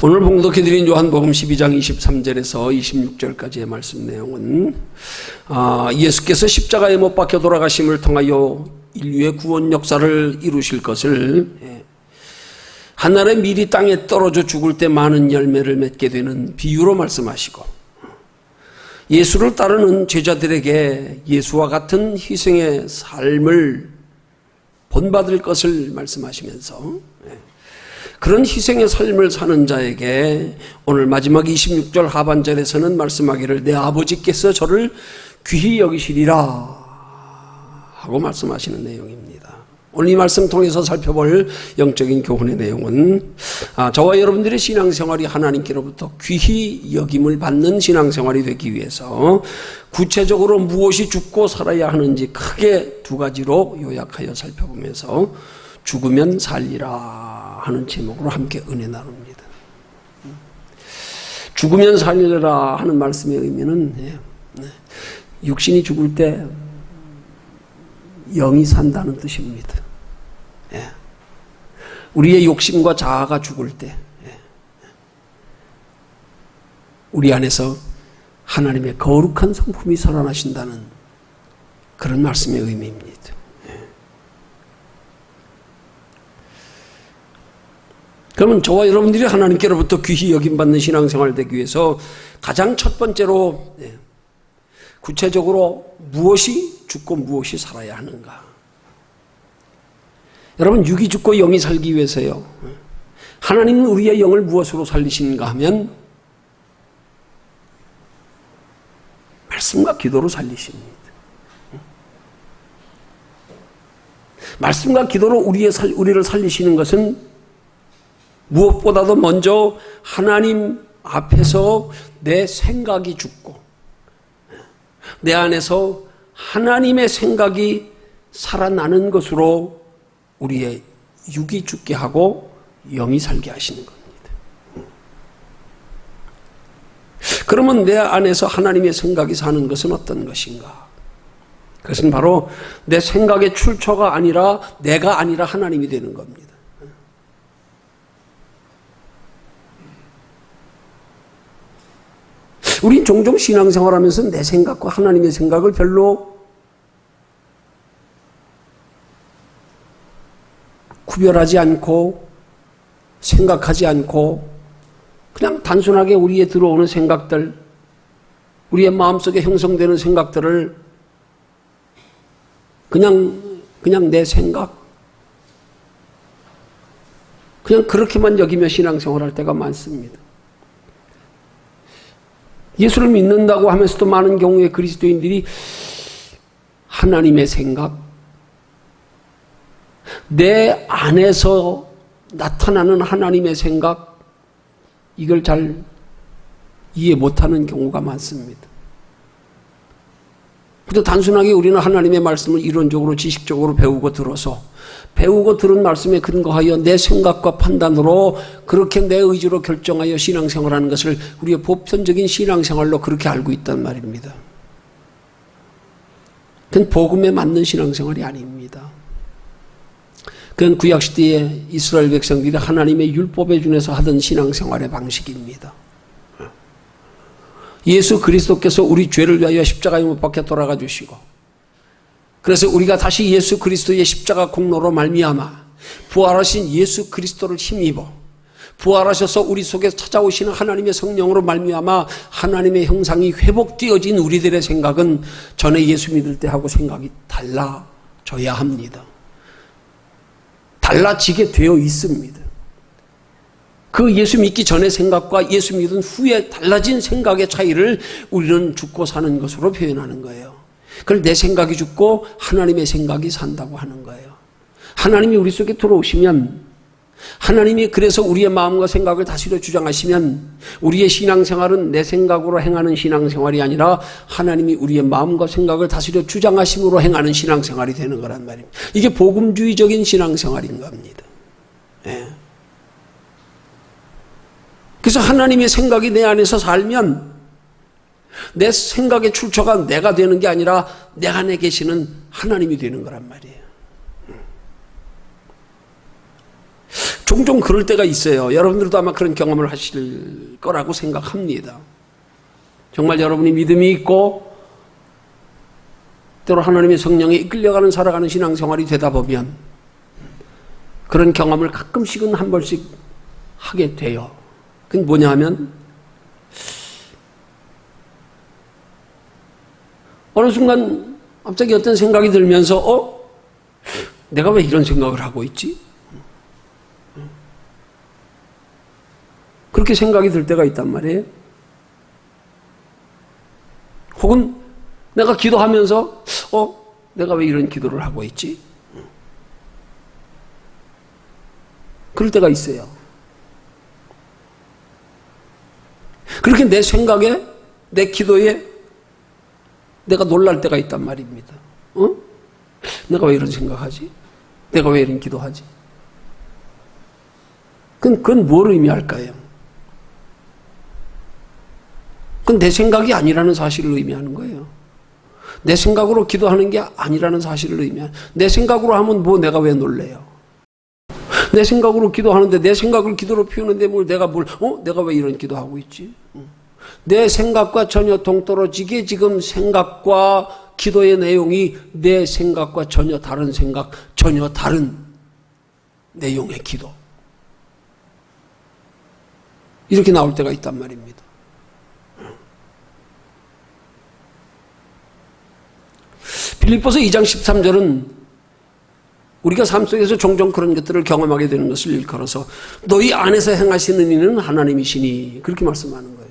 오늘 봉독해드린 요한복음 12장 23절에서 26절까지의 말씀 내용은 예수께서 십자가에 못 박혀 돌아가심을 통하여 인류의 구원 역사를 이루실 것을 하늘의 밀이 땅에 떨어져 죽을 때 많은 열매를 맺게 되는 비유로 말씀하시고, 예수를 따르는 제자들에게 예수와 같은 희생의 삶을 본받을 것을 말씀하시면서 그런 희생의 삶을 사는 자에게 오늘 마지막 26절 하반절에서는 말씀하기를 내 아버지께서 저를 귀히 여기시리라 하고 말씀하시는 내용입니다. 오늘 이 말씀 통해서 살펴볼 영적인 교훈의 내용은 저와 여러분들의 신앙생활이 하나님께로부터 귀히 여김을 받는 신앙생활이 되기 위해서 구체적으로 무엇이 죽고 살아야 하는지 크게 두 가지로 요약하여 살펴보면서 죽으면 살리라 하는 제목으로 함께 은혜 나눕니다. 죽으면 살리라 하는 말씀의 의미는 육신이 죽을 때 영이 산다는 뜻입니다. 우리의 욕심과 자아가 죽을 때 우리 안에서 하나님의 거룩한 성품이 살아나신다는 그런 말씀의 의미입니다. 그러면 저와 여러분들이 하나님께로부터 귀히 여김받는 신앙생활을 되기 위해서 가장 첫 번째로 구체적으로 무엇이 죽고 무엇이 살아야 하는가. 여러분, 육이 죽고 영이 살기 위해서요, 하나님은 우리의 영을 무엇으로 살리시는가 하면 말씀과 기도로 살리십니다. 말씀과 기도로 우리를 살리시는 것은 무엇보다도 먼저 하나님 앞에서 내 생각이 죽고 내 안에서 하나님의 생각이 살아나는 것으로 우리의 육이 죽게 하고 영이 살게 하시는 겁니다. 그러면 내 안에서 하나님의 생각이 사는 것은 어떤 것인가? 그것은 바로 내 생각의 출처가 아니라 내가 아니라 하나님이 되는 겁니다. 우린 종종 신앙생활하면서 내 생각과 하나님의 생각을 별로 구별하지 않고 생각하지 않고 그냥 단순하게 우리에 들어오는 생각들, 우리의 마음속에 형성되는 생각들을 그냥 내 생각, 그냥 그렇게만 여기며 신앙생활할 때가 많습니다. 예수를 믿는다고 하면서도 많은 경우에 그리스도인들이 하나님의 생각, 내 안에서 나타나는 하나님의 생각, 이걸 잘 이해 못하는 경우가 많습니다. 그래도 단순하게 우리는 하나님의 말씀을 이론적으로 지식적으로 배우고 들은 말씀에 근거하여 내 생각과 판단으로 그렇게 내 의지로 결정하여 신앙생활하는 것을 우리의 보편적인 신앙생활로 그렇게 알고 있단 말입니다. 그건 복음에 맞는 신앙생활이 아닙니다. 그건 구약시대의 이스라엘 백성들이 하나님의 율법에 준해서 하던 신앙생활의 방식입니다. 예수 그리스도께서 우리 죄를 위하여 십자가에 못 박혀 돌아가 주시고, 그래서 우리가 다시 예수 그리스도의 십자가 공로로 말미암아 부활하신 예수 그리스도를 힘입어 부활하셔서 우리 속에 찾아오시는 하나님의 성령으로 말미암아 하나님의 형상이 회복되어진 우리들의 생각은 전에 예수 믿을 때하고 생각이 달라져야 합니다. 달라지게 되어 있습니다. 그 예수 믿기 전의 생각과 예수 믿은 후에 달라진 생각의 차이를 우리는 죽고 사는 것으로 표현하는 거예요. 그걸 내 생각이 죽고 하나님의 생각이 산다고 하는 거예요. 하나님이 우리 속에 들어오시면, 하나님이 그래서 우리의 마음과 생각을 다스려 주장하시면 우리의 신앙생활은 내 생각으로 행하는 신앙생활이 아니라 하나님이 우리의 마음과 생각을 다스려 주장하심으로 행하는 신앙생활이 되는 거란 말입니다. 이게 복음주의적인 신앙생활인 겁니다. 그래서 하나님의 생각이 내 안에서 살면 내 생각의 출처가 내가 되는 게 아니라 내 안에 계시는 하나님이 되는 거란 말이에요. 종종 그럴 때가 있어요. 여러분들도 아마 그런 경험을 하실 거라고 생각합니다. 정말 여러분이 믿음이 있고 때로 하나님의 성령에 이끌려가는 살아가는 신앙생활이 되다 보면 그런 경험을 가끔씩은 한 번씩 하게 돼요. 그게 뭐냐 하면 어느 순간 갑자기 어떤 생각이 들면서 내가 왜 이런 생각을 하고 있지? 그렇게 생각이 들 때가 있단 말이에요. 혹은 내가 기도하면서 내가 왜 이런 기도를 하고 있지? 그럴 때가 있어요. 그렇게 내 생각에, 내 기도에 내가 놀랄 때가 있단 말입니다. 내가 왜 이런 생각하지? 내가 왜 이런 기도하지? 그건 뭘 의미할까요? 그건 내 생각이 아니라는 사실을 의미하는 거예요. 내 생각으로 기도하는 게 아니라는 사실을 의미하는, 내 생각으로 하면 내가 왜 놀래요? 내 생각으로 기도하는데 내 생각을 기도로 피우는데 내가 왜 이런 기도하고 있지? 내 생각과 전혀 동떨어지게 지금 생각과 기도의 내용이 내 생각과 전혀 다른 생각, 전혀 다른 내용의 기도. 이렇게 나올 때가 있단 말입니다. 빌립보서 2장 13절은 우리가 삶 속에서 종종 그런 것들을 경험하게 되는 것을 일컬어서 너희 안에서 행하시는 이는 하나님이시니 그렇게 말씀하는 거예요.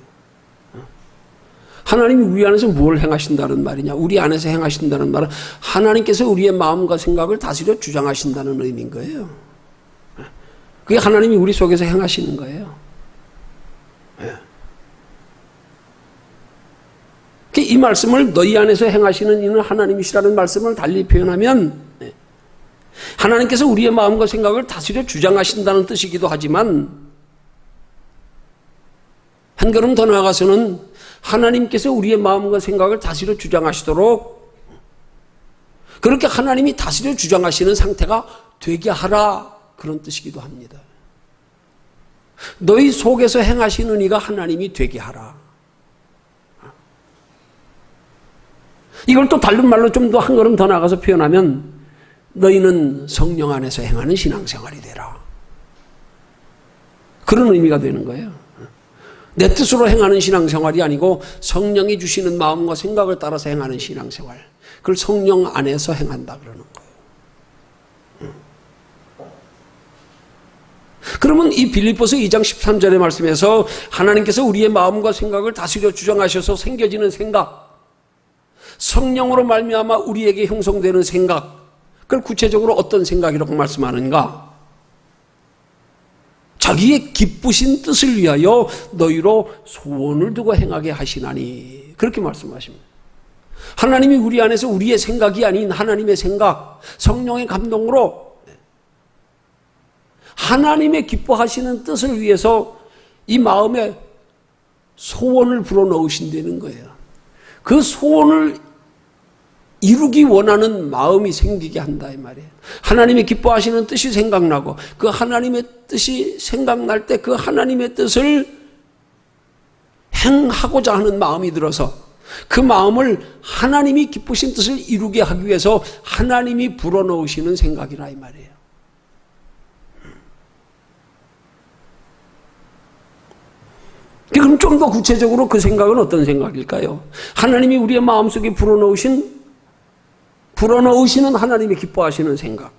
하나님이 우리 안에서 뭘 행하신다는 말이냐? 우리 안에서 행하신다는 말은 하나님께서 우리의 마음과 생각을 다스려 주장하신다는 의미인 거예요. 그게 하나님이 우리 속에서 행하시는 거예요. 이 말씀을 너희 안에서 행하시는 이는 하나님이시라는 말씀을 달리 표현하면 하나님께서 우리의 마음과 생각을 다스려 주장하신다는 뜻이기도 하지만 한 걸음 더 나아가서는 하나님께서 우리의 마음과 생각을 다스려 주장하시도록 그렇게 하나님이 다스려 주장하시는 상태가 되게 하라 그런 뜻이기도 합니다. 너희 속에서 행하시는 이가 하나님이 되게 하라. 이걸 또 다른 말로 좀 더 한 걸음 더 나가서 표현하면 너희는 성령 안에서 행하는 신앙생활이 되라. 그런 의미가 되는 거예요. 내 뜻으로 행하는 신앙생활이 아니고 성령이 주시는 마음과 생각을 따라서 행하는 신앙생활. 그걸 성령 안에서 행한다 그러는 거예요. 그러면 이 빌립보서 2장 13절의 말씀에서 하나님께서 우리의 마음과 생각을 다스려 주장하셔서 생겨지는 생각, 성령으로 말미암아 우리에게 형성되는 생각, 그걸 구체적으로 어떤 생각이라고 말씀하는가? 자기의 기쁘신 뜻을 위하여 너희로 소원을 두고 행하게 하시나니 그렇게 말씀하십니다. 하나님이 우리 안에서 우리의 생각이 아닌 하나님의 생각, 성령의 감동으로 하나님의 기뻐하시는 뜻을 위해서 이 마음에 소원을 불어넣으신다는 거예요. 그 소원을 이루기 원하는 마음이 생기게 한다 이 말이에요. 하나님이 기뻐하시는 뜻이 생각나고 그 하나님의 뜻이 생각날 때 그 하나님의 뜻을 행하고자 하는 마음이 들어서 그 마음을 하나님이 기쁘신 뜻을 이루게 하기 위해서 하나님이 불어넣으시는 생각이라 이 말이에요. 그럼 좀 더 구체적으로 그 생각은 어떤 생각일까요? 하나님이 우리의 마음속에 불어넣으시는 하나님이 기뻐하시는 생각.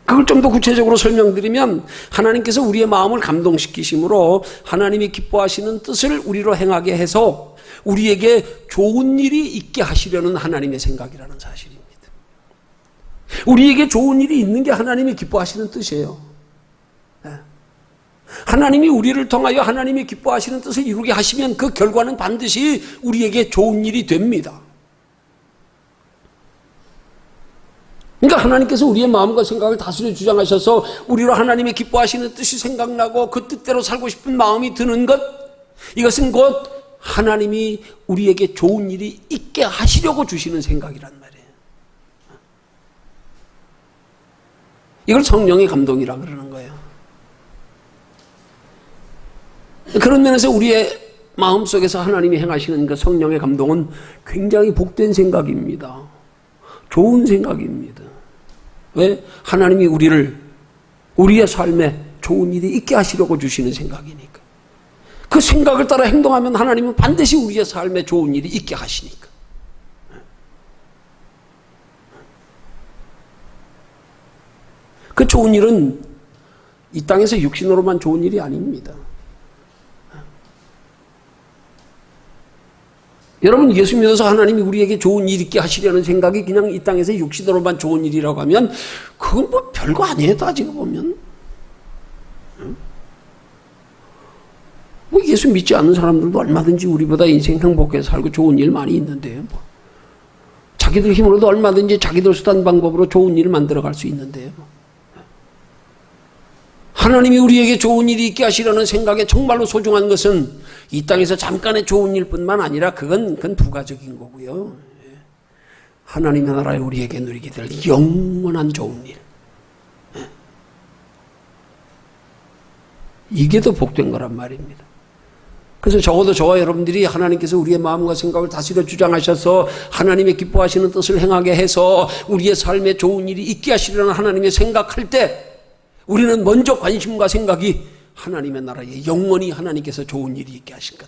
그걸 좀 더 구체적으로 설명드리면 하나님께서 우리의 마음을 감동시키심으로 하나님이 기뻐하시는 뜻을 우리로 행하게 해서 우리에게 좋은 일이 있게 하시려는 하나님의 생각이라는 사실입니다. 우리에게 좋은 일이 있는 게 하나님이 기뻐하시는 뜻이에요. 하나님이 우리를 통하여 하나님이 기뻐하시는 뜻을 이루게 하시면 그 결과는 반드시 우리에게 좋은 일이 됩니다. 그러니까 하나님께서 우리의 마음과 생각을 다스려 주장하셔서 우리로 하나님의 기뻐하시는 뜻이 생각나고 그 뜻대로 살고 싶은 마음이 드는 것, 이것은 곧 하나님이 우리에게 좋은 일이 있게 하시려고 주시는 생각이란 말이에요. 이걸 성령의 감동이라 그러는 거예요. 그런 면에서 우리의 마음속에서 하나님이 행하시는 그 성령의 감동은 굉장히 복된 생각입니다. 좋은 생각입니다. 왜? 하나님이 우리의 삶에 좋은 일이 있게 하시려고 주시는 생각이니까. 그 생각을 따라 행동하면 하나님은 반드시 우리의 삶에 좋은 일이 있게 하시니까. 그 좋은 일은 이 땅에서 육신으로만 좋은 일이 아닙니다. 여러분, 예수 믿어서 하나님이 우리에게 좋은 일 있게 하시려는 생각이 그냥 이 땅에서 육신으로만 좋은 일이라고 하면 그건 뭐 별거 아니에요. 따지고 보면. 뭐 예수 믿지 않는 사람들도 얼마든지 우리보다 인생 행복하게 살고 좋은 일 많이 있는데요. 뭐. 자기들 힘으로도 얼마든지 자기들 수단 방법으로 좋은 일을 만들어갈 수 있는데요. 뭐. 하나님이 우리에게 좋은 일이 있게 하시려는 생각에 정말로 소중한 것은 이 땅에서 잠깐의 좋은 일뿐만 아니라 그건 부가적인 거고요. 하나님의 나라에 우리에게 누리게 될 영원한 좋은 일. 이게 더 복된 거란 말입니다. 그래서 적어도 저와 여러분들이 하나님께서 우리의 마음과 생각을 다스려 주장하셔서 하나님의 기뻐하시는 뜻을 행하게 해서 우리의 삶에 좋은 일이 있게 하시려는 하나님의 생각할 때 우리는 먼저 관심과 생각이 하나님의 나라에 영원히 하나님께서 좋은 일이 있게 하신 것,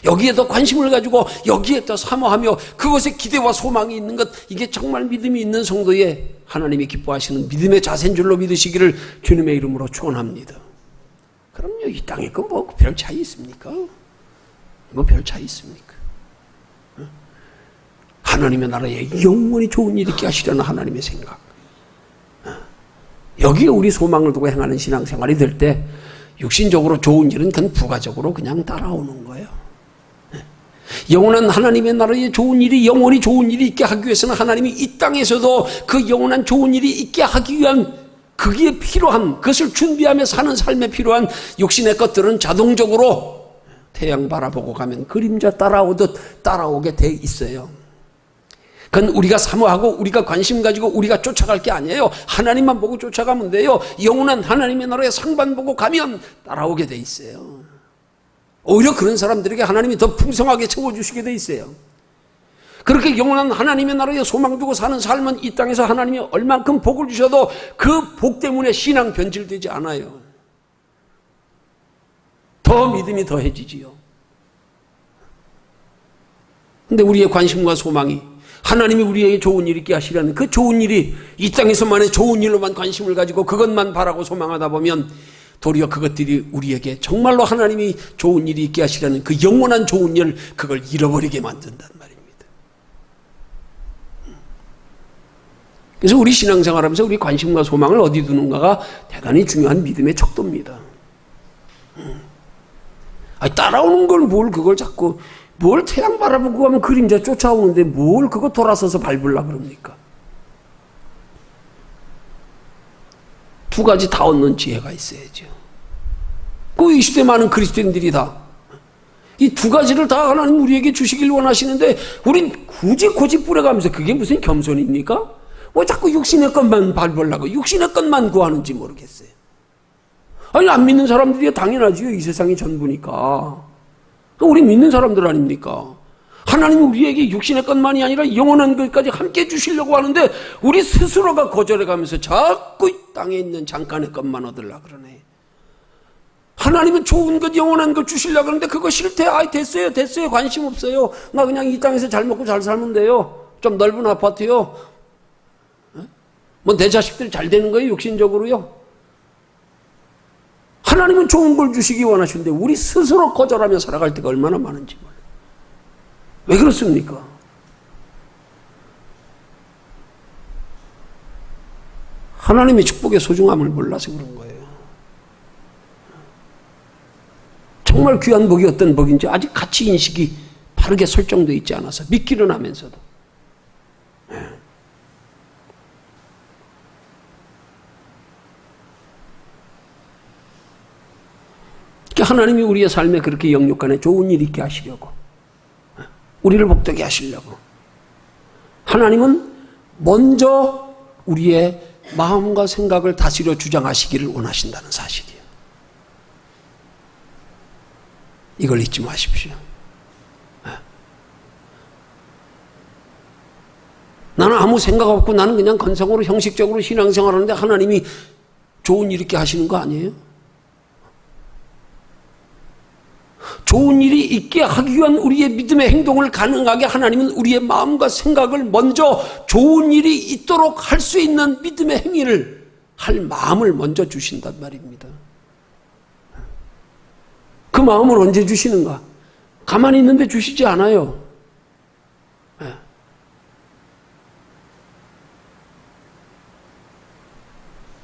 여기에 더 관심을 가지고 여기에 더 사모하며 그것에 기대와 소망이 있는 것, 이게 정말 믿음이 있는 성도의 하나님이 기뻐하시는 믿음의 자세인 줄로 믿으시기를 주님의 이름으로 축원합니다. 그럼요, 이 땅에 그 뭐 별 차이 있습니까? 뭐 별 차이 있습니까? 하나님의 나라에 영원히 좋은 일이 있게 하시려는 하나님의 생각, 여기에 우리 소망을 두고 행하는 신앙생활이 될 때 육신적으로 좋은 일은 그건 부가적으로 그냥 따라오는 거예요. 영원한 하나님의 나라에 좋은 일이, 영원히 좋은 일이 있게 하기 위해서는 하나님이 이 땅에서도 그 영원한 좋은 일이 있게 하기 위한, 거기에 필요한, 그것을 준비하며 사는 삶에 필요한 육신의 것들은 자동적으로 태양 바라보고 가면 그림자 따라오듯 따라오게 돼 있어요. 그건 우리가 사모하고 우리가 관심 가지고 우리가 쫓아갈 게 아니에요. 하나님만 보고 쫓아가면 돼요. 영원한 하나님의 나라의 상반 보고 가면 따라오게 돼 있어요. 오히려 그런 사람들에게 하나님이 더 풍성하게 채워주시게 돼 있어요. 그렇게 영원한 하나님의 나라에 소망 두고 사는 삶은 이 땅에서 하나님이 얼만큼 복을 주셔도 그 복 때문에 신앙 변질되지 않아요. 더 믿음이 더해지지요. 근데 우리의 관심과 소망이 하나님이 우리에게 좋은 일 있게 하시려는 그 좋은 일이 이 땅에서만의 좋은 일로만 관심을 가지고 그것만 바라고 소망하다 보면 도리어 그것들이 우리에게 정말로 하나님이 좋은 일이 있게 하시려는 그 영원한 좋은 일, 그걸 잃어버리게 만든단 말입니다. 그래서 우리 신앙생활하면서 우리 관심과 소망을 어디 두는가가 대단히 중요한 믿음의 척도입니다. 따라오는 걸 그걸 자꾸 뭘 태양 바라보고 하면 그림자 쫓아오는데 뭘 그거 돌아서서 밟으려고 그럽니까? 두 가지 다 얻는 지혜가 있어야죠. 이 시대 많은 그리스도인들이 다 이 두 가지를 다 하나님 우리에게 주시길 원하시는데 우린 굳이 고집부려가면서 그게 무슨 겸손입니까? 왜 자꾸 육신의 것만 밟으려고 육신의 것만 구하는지 모르겠어요. 아니, 안 믿는 사람들이 당연하지요. 이 세상이 전부니까. 우리 믿는 사람들 아닙니까? 하나님이 우리에게 육신의 것만이 아니라 영원한 것까지 함께 주시려고 하는데 우리 스스로가 거절해가면서 자꾸 이 땅에 있는 잠깐의 것만 얻으려고 그러네. 하나님은 좋은 것, 영원한 것 주시려고 하는데 그거 싫대. 됐어요 관심 없어요. 나 그냥 이 땅에서 잘 먹고 잘 살면 돼요. 좀 넓은 아파트요. 뭐 내 자식들 잘 되는 거예요, 육신적으로요. 하나님은 좋은 걸 주시기 원하시는데 우리 스스로 거절하며 살아갈 때가 얼마나 많은지 몰라요. 왜 그렇습니까? 하나님의 축복의 소중함을 몰라서 그런 거예요. 정말 귀한 복이 어떤 복인지 아직 가치 인식이 바르게 설정되어 있지 않아서 믿기는 하면서도. 하나님이 우리의 삶에 그렇게 영육간에 좋은 일이 있게 하시려고, 우리를 복되게 하시려고 하나님은 먼저 우리의 마음과 생각을 다스려 주장하시기를 원하신다는 사실이에요. 이걸 잊지 마십시오. 나는 아무 생각 없고 나는 그냥 건성으로 형식적으로 신앙생활하는데 하나님이 좋은 일 있게 하시는 거 아니에요? 좋은 일이 있게 하기 위한 우리의 믿음의 행동을 가능하게 하나님은 우리의 마음과 생각을 먼저 좋은 일이 있도록 할 수 있는 믿음의 행위를 할 마음을 먼저 주신단 말입니다. 그 마음을 언제 주시는가? 가만히 있는데 주시지 않아요.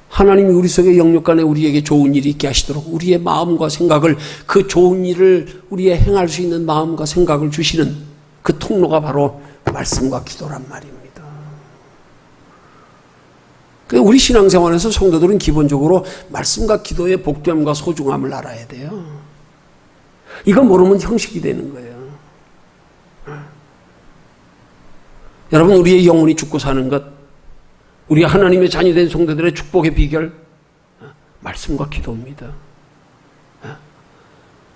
하나님이 우리 속에 영육간에 우리에게 좋은 일이 있게 하시도록 우리의 마음과 생각을, 그 좋은 일을 우리의 행할 수 있는 마음과 생각을 주시는 그 통로가 바로 말씀과 기도란 말입니다. 우리 신앙생활에서 성도들은 기본적으로 말씀과 기도의 복됨과 소중함을 알아야 돼요. 이거 모르면 형식이 되는 거예요. 여러분, 우리의 영혼이 죽고 사는 것, 우리 하나님의 자녀된 성도들의 축복의 비결, 말씀과 기도입니다.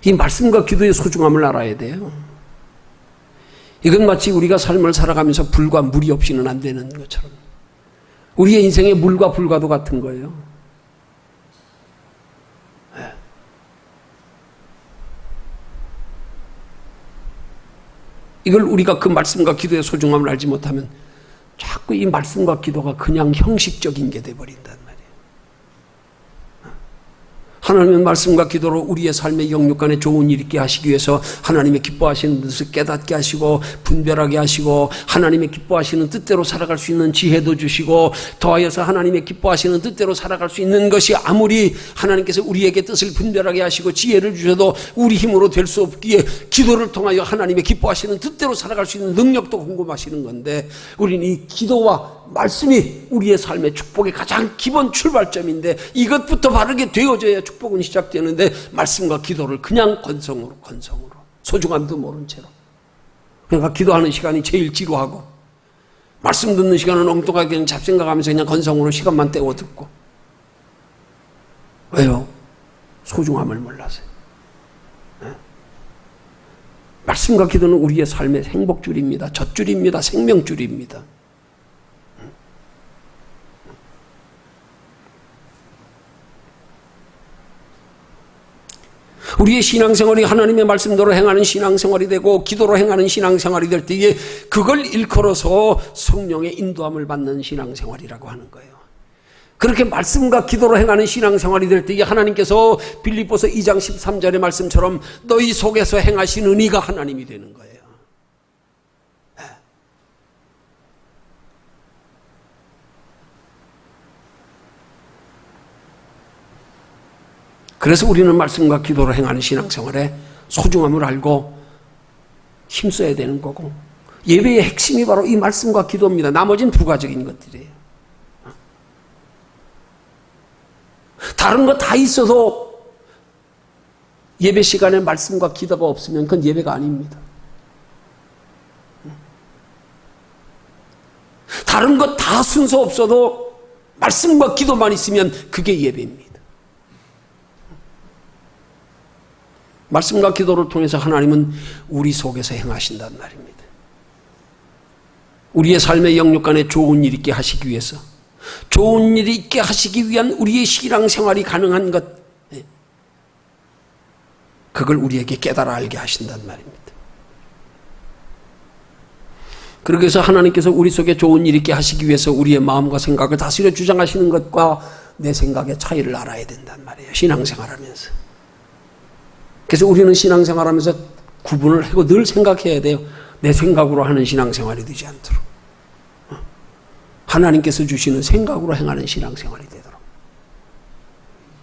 이 말씀과 기도의 소중함을 알아야 돼요. 이건 마치 우리가 삶을 살아가면서 불과 물이 없이는 안 되는 것처럼 우리의 인생의 물과 불과도 같은 거예요. 이걸 우리가 그 말씀과 기도의 소중함을 알지 못하면 자꾸 이 말씀과 기도가 그냥 형식적인 게 돼버린단 말이에요. 하나님은 말씀과 기도로 우리의 삶의 영육간에 좋은 일 있게 하시기 위해서 하나님의 기뻐하시는 뜻을 깨닫게 하시고 분별하게 하시고 하나님의 기뻐하시는 뜻대로 살아갈 수 있는 지혜도 주시고 더하여서 하나님의 기뻐하시는 뜻대로 살아갈 수 있는 것이 아무리 하나님께서 우리에게 뜻을 분별하게 하시고 지혜를 주셔도 우리 힘으로 될 수 없기에 기도를 통하여 하나님의 기뻐하시는 뜻대로 살아갈 수 있는 능력도 궁금하시는 건데, 우리는 이 기도와 말씀이 우리의 삶의 축복의 가장 기본 출발점인데 이것부터 바르게 되어져야 축복은 시작되는데, 말씀과 기도를 그냥 건성으로 소중함도 모른 채로, 그러니까 기도하는 시간이 제일 지루하고 말씀 듣는 시간은 엉뚱하게 그냥 잡생각하면서 그냥 건성으로 시간만 때워 듣고. 왜요? 소중함을 몰라서요. 말씀과 기도는 우리의 삶의 행복줄입니다. 젖줄입니다. 생명줄입니다. 우리의 신앙생활이 하나님의 말씀대로 행하는 신앙생활이 되고 기도로 행하는 신앙생활이 될 때에 그걸 일컬어서 성령의 인도함을 받는 신앙생활이라고 하는 거예요. 그렇게 말씀과 기도로 행하는 신앙생활이 될 때에 하나님께서 빌립보서 2장 13절의 말씀처럼 너희 속에서 행하시는 이가 하나님이 되는 거예요. 그래서 우리는 말씀과 기도로 행하는 신앙생활에 소중함을 알고 힘써야 되는 거고, 예배의 핵심이 바로 이 말씀과 기도입니다. 나머지는 부가적인 것들이에요. 다른 거 다 있어도 예배 시간에 말씀과 기도가 없으면 그건 예배가 아닙니다. 다른 거 다 순서 없어도 말씀과 기도만 있으면 그게 예배입니다. 말씀과 기도를 통해서 하나님은 우리 속에서 행하신단 말입니다. 우리의 삶의 영육간에 좋은 일 있게 하시기 위해서, 좋은 일이 있게 하시기 위한 우리의 신앙생활이 가능한 것, 그걸 우리에게 깨달아 알게 하신단 말입니다. 그러기 위해서 하나님께서 우리 속에 좋은 일 있게 하시기 위해서 우리의 마음과 생각을 다스려 주장하시는 것과 내 생각의 차이를 알아야 된단 말이에요. 신앙생활하면서. 그래서 우리는 신앙생활하면서 구분을 하고 늘 생각해야 돼요. 내 생각으로 하는 신앙생활이 되지 않도록, 하나님께서 주시는 생각으로 행하는 신앙생활이 되도록.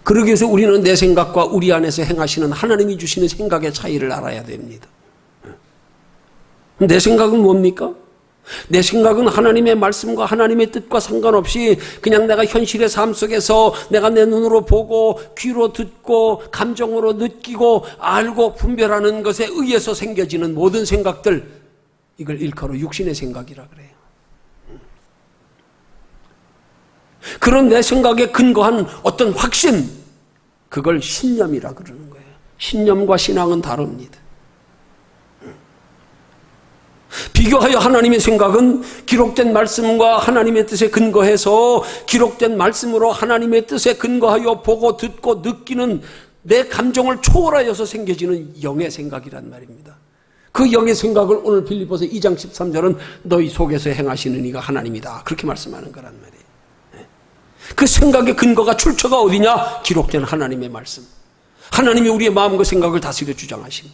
그러기 위해서 우리는 내 생각과 우리 안에서 행하시는 하나님이 주시는 생각의 차이를 알아야 됩니다. 내 생각은 뭡니까? 내 생각은 하나님의 말씀과 하나님의 뜻과 상관없이 그냥 내가 현실의 삶 속에서 내가 내 눈으로 보고 귀로 듣고 감정으로 느끼고 알고 분별하는 것에 의해서 생겨지는 모든 생각들, 이걸 일컬어 육신의 생각이라 그래요. 그런 내 생각에 근거한 어떤 확신, 그걸 신념이라 그러는 거예요. 신념과 신앙은 다릅니다. 비교하여 하나님의 생각은 기록된 말씀과 하나님의 뜻에 근거해서 기록된 말씀으로 하나님의 뜻에 근거하여 보고 듣고 느끼는 내 감정을 초월하여서 생겨지는 영의 생각이란 말입니다. 그 영의 생각을 오늘 빌립보서 2장 13절은 너희 속에서 행하시는 이가 하나님이다, 그렇게 말씀하는 거란 말이에요. 그 생각의 근거가 출처가 어디냐? 기록된 하나님의 말씀. 하나님이 우리의 마음과 생각을 다스려 주장하심.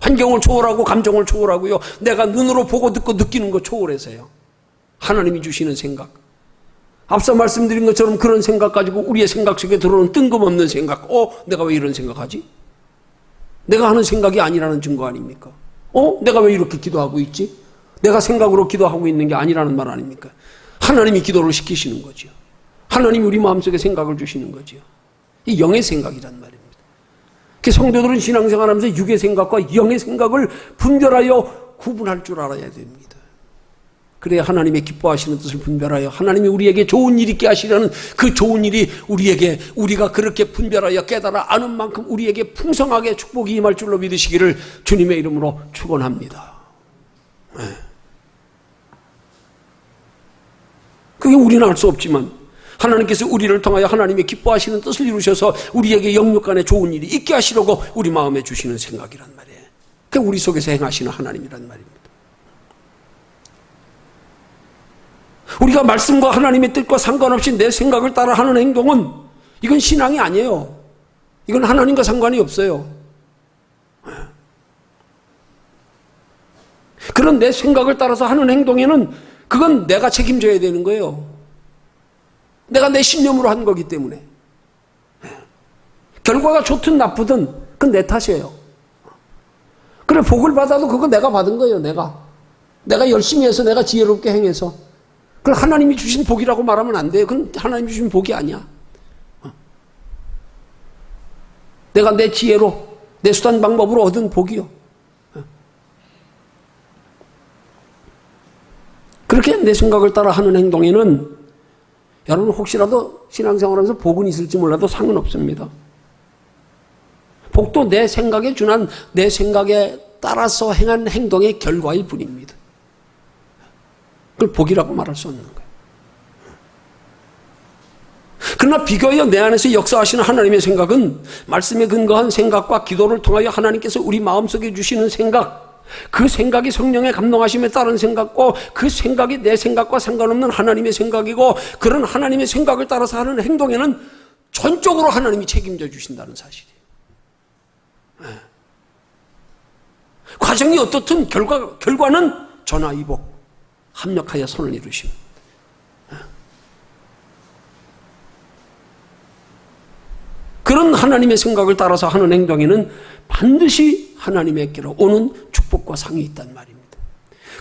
환경을 초월하고 감정을 초월하고요, 내가 눈으로 보고 듣고 느끼는 거 초월해서요, 하나님이 주시는 생각. 앞서 말씀드린 것처럼 그런 생각 가지고 우리의 생각 속에 들어오는 뜬금없는 생각, 내가 왜 이런 생각하지? 내가 하는 생각이 아니라는 증거 아닙니까? 내가 왜 이렇게 기도하고 있지? 내가 생각으로 기도하고 있는 게 아니라는 말 아닙니까? 하나님이 기도를 시키시는 거죠. 하나님이 우리 마음속에 생각을 주시는 거죠. 이 영의 생각이란 말입니다. 성도들은 신앙생활하면서 육의 생각과 영의 생각을 분별하여 구분할 줄 알아야 됩니다. 그래야 하나님의 기뻐하시는 뜻을 분별하여 하나님이 우리에게 좋은 일 있게 하시려는 그 좋은 일이 우리가 그렇게 분별하여 깨달아 아는 만큼 우리에게 풍성하게 축복이 임할 줄로 믿으시기를 주님의 이름으로 축원합니다. 그게 우리는 알 수 없지만 하나님께서 우리를 통하여 하나님의 기뻐하시는 뜻을 이루셔서 우리에게 영육간에 좋은 일이 있게 하시려고 우리 마음에 주시는 생각이란 말이에요. 그게 우리 속에서 행하시는 하나님이란 말입니다. 우리가 말씀과 하나님의 뜻과 상관없이 내 생각을 따라 하는 행동은 이건 신앙이 아니에요. 이건 하나님과 상관이 없어요. 그런 내 생각을 따라서 하는 행동에는 그건 내가 책임져야 되는 거예요. 내가 내 신념으로 한 거기 때문에. 결과가 좋든 나쁘든 그건 내 탓이에요. 그래, 복을 받아도 그건 내가 받은 거예요. 내가 열심히 해서, 내가 지혜롭게 행해서. 그걸 하나님이 주신 복이라고 말하면 안 돼요. 그건 하나님이 주신 복이 아니야. 내가 내 지혜로, 내 수단 방법으로 얻은 복이요. 그렇게 내 생각을 따라 하는 행동에는 여러분 혹시라도 신앙생활하면서 복은 있을지 몰라도 상은 없습니다. 복도 내 생각에 준한, 내 생각에 따라서 행한 행동의 결과일 뿐입니다. 그걸 복이라고 말할 수 없는 거예요. 그러나 비교하여 내 안에서 역사하시는 하나님의 생각은 말씀에 근거한 생각과 기도를 통하여 하나님께서 우리 마음속에 주시는 생각, 그 생각이 성령의 감동하심에 따른 생각고, 그 생각이 내 생각과 상관없는 하나님의 생각이고, 그런 하나님의 생각을 따라서 하는 행동에는 전적으로 하나님이 책임져 주신다는 사실이에요. 과정이 어떻든 결과는 전화위복, 합력하여 선을 이루심. 그런 하나님의 생각을 따라서 하는 행동에는 반드시 하나님에게로 오는 축복과 상이 있단 말입니다.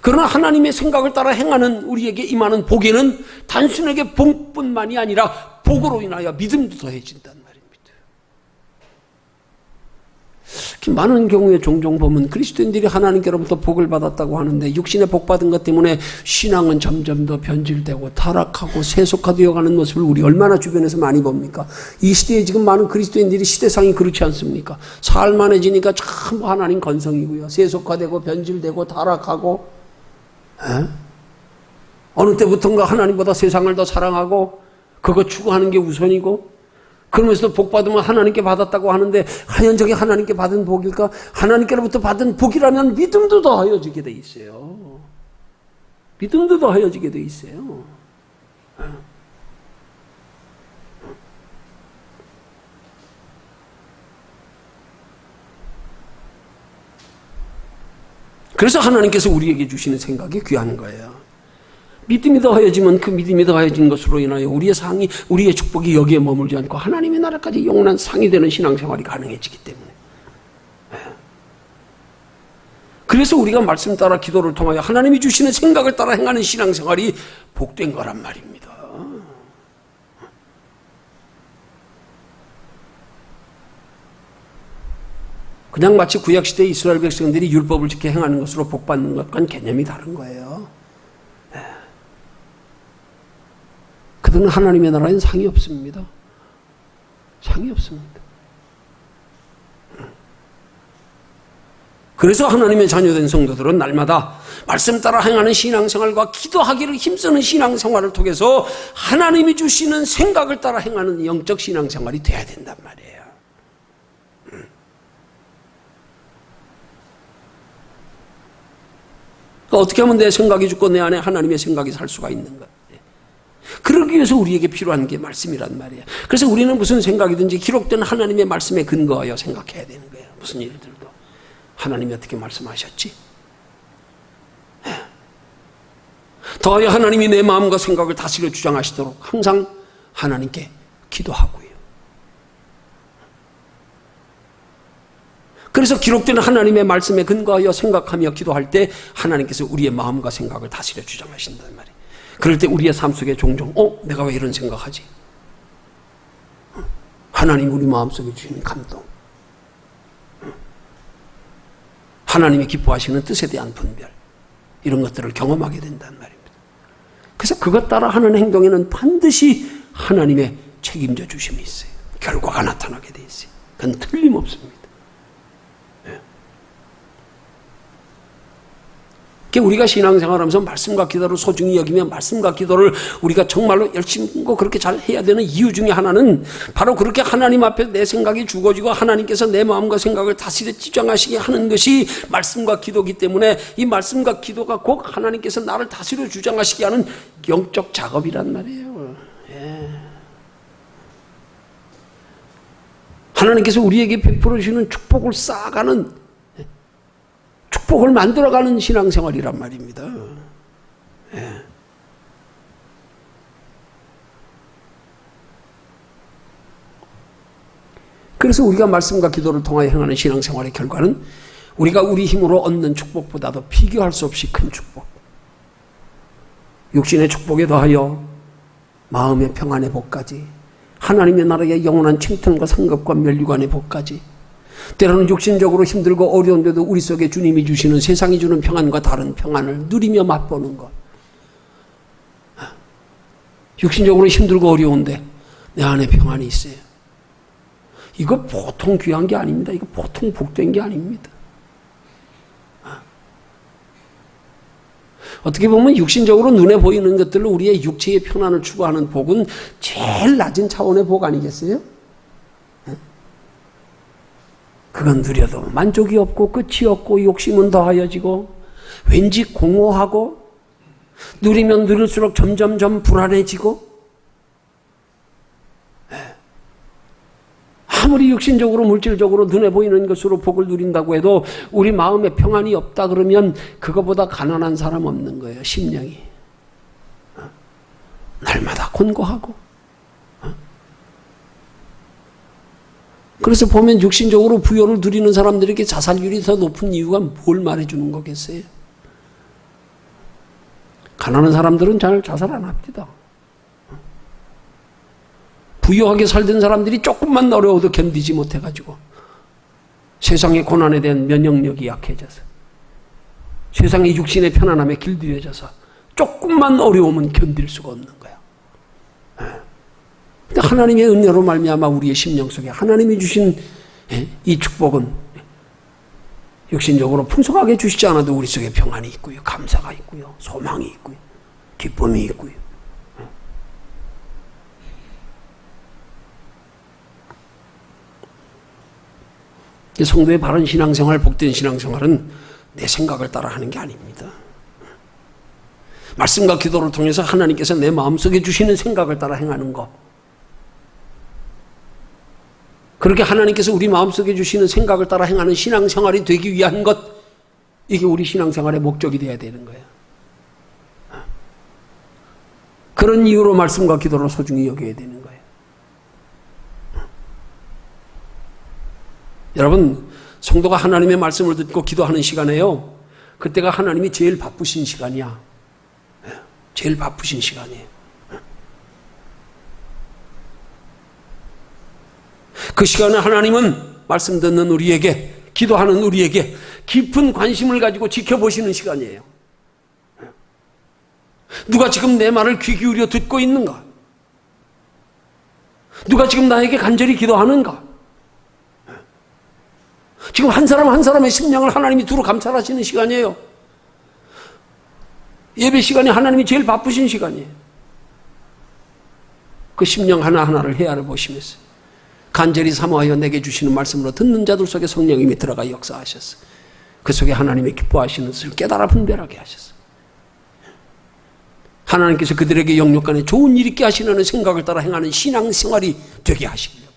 그러나 하나님의 생각을 따라 행하는 우리에게 임하는 복에는 단순하게 복뿐만이 아니라 복으로 인하여 믿음도 더해진단 말입니다. 많은 경우에 종종 보면 그리스도인들이 하나님께로부터 복을 받았다고 하는데 육신의 복 받은 것 때문에 신앙은 점점 더 변질되고 타락하고 세속화되어가는 모습을 우리 얼마나 주변에서 많이 봅니까? 이 시대에 지금 많은 그리스도인들이 시대상이 그렇지 않습니까? 살만해지니까 참 하나님 건성이고요, 세속화되고 변질되고 타락하고, 어느 때부턴가 하나님보다 세상을 더 사랑하고 그거 추구하는 게 우선이고, 그러면서도 복 받으면 하나님께 받았다고 하는데 과연 저게 하나님께 받은 복일까? 하나님께로부터 받은 복이라면 믿음도 더하여지게 돼 있어요. 믿음도 더하여지게 돼 있어요. 그래서 하나님께서 우리에게 주시는 생각이 귀한 거예요. 믿음이 더하여지면 그 믿음이 더하여진 것으로 인하여 우리의 상이, 우리의 축복이 여기에 머물지 않고 하나님의 나라까지 영원한 상이 되는 신앙생활이 가능해지기 때문에. 그래서 우리가 말씀 따라 기도를 통하여 하나님이 주시는 생각을 따라 행하는 신앙생활이 복된 거란 말입니다. 그냥 마치 구약시대 이스라엘 백성들이 율법을 지켜 행하는 것으로 복받는 것과는 개념이 다른 거예요. 그들은 그는 하나님의 나라엔 상이 없습니다. 상이 없습니다. 그래서 하나님의 자녀된 성도들은 날마다 말씀 따라 행하는 신앙생활과 기도하기를 힘쓰는 신앙생활을 통해서 하나님이 주시는 생각을 따라 행하는 영적 신앙생활이 돼야 된단 말이에요. 어떻게 하면 내 생각이 죽고 내 안에 하나님의 생각이 살 수가 있는가? 그러기 위해서 우리에게 필요한 게 말씀이란 말이에요. 그래서 우리는 무슨 생각이든지 기록된 하나님의 말씀에 근거하여 생각해야 되는 거예요. 무슨 일을 들도 하나님이 어떻게 말씀하셨지? 더하여 하나님이 내 마음과 생각을 다스려 주장하시도록 항상 하나님께 기도하고요. 그래서 기록된 하나님의 말씀에 근거하여 생각하며 기도할 때 하나님께서 우리의 마음과 생각을 다스려 주장하신단 말이에요. 그럴 때 우리의 삶 속에 종종 내가 왜 이런 생각하지? 하나님 우리 마음속에 주시는 감동, 하나님이 기뻐하시는 뜻에 대한 분별, 이런 것들을 경험하게 된단 말입니다. 그래서 그것 따라 하는 행동에는 반드시 하나님의 책임져 주심이 있어요. 결과가 나타나게 돼 있어요. 그건 틀림없습니다. 우리가 신앙생활하면서 말씀과 기도를 소중히 여기며 말씀과 기도를 우리가 정말로 열심히 그렇게 잘 해야 되는 이유 중에 하나는 바로 그렇게 하나님 앞에 내 생각이 죽어지고 하나님께서 내 마음과 생각을 다스려 지정하시게 하는 것이 말씀과 기도이기 때문에 이 말씀과 기도가 꼭 하나님께서 나를 다스려 주장하시게 하는 영적 작업이란 말이에요. 하나님께서 우리에게 베풀어 주시는 축복을 쌓아가는, 축복을 만들어가는 신앙생활이란 말입니다. 그래서 우리가 말씀과 기도를 통하여 행하는 신앙생활의 결과는 우리가 우리 힘으로 얻는 축복보다도 비교할 수 없이 큰 축복, 육신의 축복에 더하여 마음의 평안의 복까지, 하나님의 나라의 영원한 칭찬과 상급과 면류관의 복까지, 때로는 육신적으로 힘들고 어려운데도 우리 속에 주님이 주시는, 세상이 주는 평안과 다른 평안을 누리며 맛보는 것. 육신적으로 힘들고 어려운데 내 안에 평안이 있어요. 이거 보통 귀한 게 아닙니다. 이거 보통 복된 게 아닙니다. 어떻게 보면 육신적으로 눈에 보이는 것들로 우리의 육체의 평안을 추구하는 복은 제일 낮은 차원의 복 아니겠어요? 그건 누려도 만족이 없고 끝이 없고 욕심은 더하여지고 왠지 공허하고 누리면 누릴수록 점점점 불안해지고, 아무리 육신적으로 물질적으로 눈에 보이는 것으로 복을 누린다고 해도 우리 마음에 평안이 없다 그러면 그거보다 가난한 사람 없는 거예요. 심령이 날마다 곤고하고. 그래서 보면 육신적으로 부여를 누리는 사람들에게 자살률이 더 높은 이유가 뭘 말해주는 거겠어요? 가난한 사람들은 잘 자살 안 합니다. 부유하게 살던 사람들이 조금만 어려워도 견디지 못해가지고 세상의 고난에 대한 면역력이 약해져서, 세상의 육신의 편안함에 길들여져서 조금만 어려우면 견딜 수가 없는 거야. 근데 하나님의 은혜로 말미암아 우리의 심령 속에 하나님이 주신 이 축복은 육신적으로 풍성하게 주시지 않아도 우리 속에 평안이 있고요, 감사가 있고요, 소망이 있고요, 기쁨이 있고요. 성도의 바른 신앙생활, 복된 신앙생활은 내 생각을 따라 하는 게 아닙니다. 말씀과 기도를 통해서 하나님께서 내 마음속에 주시는 생각을 따라 행하는 것, 그렇게 하나님께서 우리 마음속에 주시는 생각을 따라 행하는 신앙생활이 되기 위한 것, 이게 우리 신앙생활의 목적이 되어야 되는 거예요. 그런 이유로 말씀과 기도를 소중히 여겨야 되는 거예요. 여러분, 성도가 하나님의 말씀을 듣고 기도하는 시간에요, 그때가 하나님이 제일 바쁘신 시간이야. 제일 바쁘신 시간이에요. 그 시간에 하나님은 말씀 듣는 우리에게, 기도하는 우리에게 깊은 관심을 가지고 지켜보시는 시간이에요. 누가 지금 내 말을 귀 기울여 듣고 있는가? 누가 지금 나에게 간절히 기도하는가? 지금 한 사람 한 사람의 심령을 하나님이 두루 감찰하시는 시간이에요. 예배 시간이 하나님이 제일 바쁘신 시간이에요. 그 심령 하나하나를 헤아려 보시면서 간절히 사모하여 내게 주시는 말씀으로 듣는 자들 속에 성령님이 들어가 역사하셨어요. 그 속에 하나님이 기뻐하시는 것을 깨달아 분별하게 하셨어요. 하나님께서 그들에게 영육간에 좋은 일 있게 하시려는 생각을 따라 행하는 신앙생활이 되게 하시려고.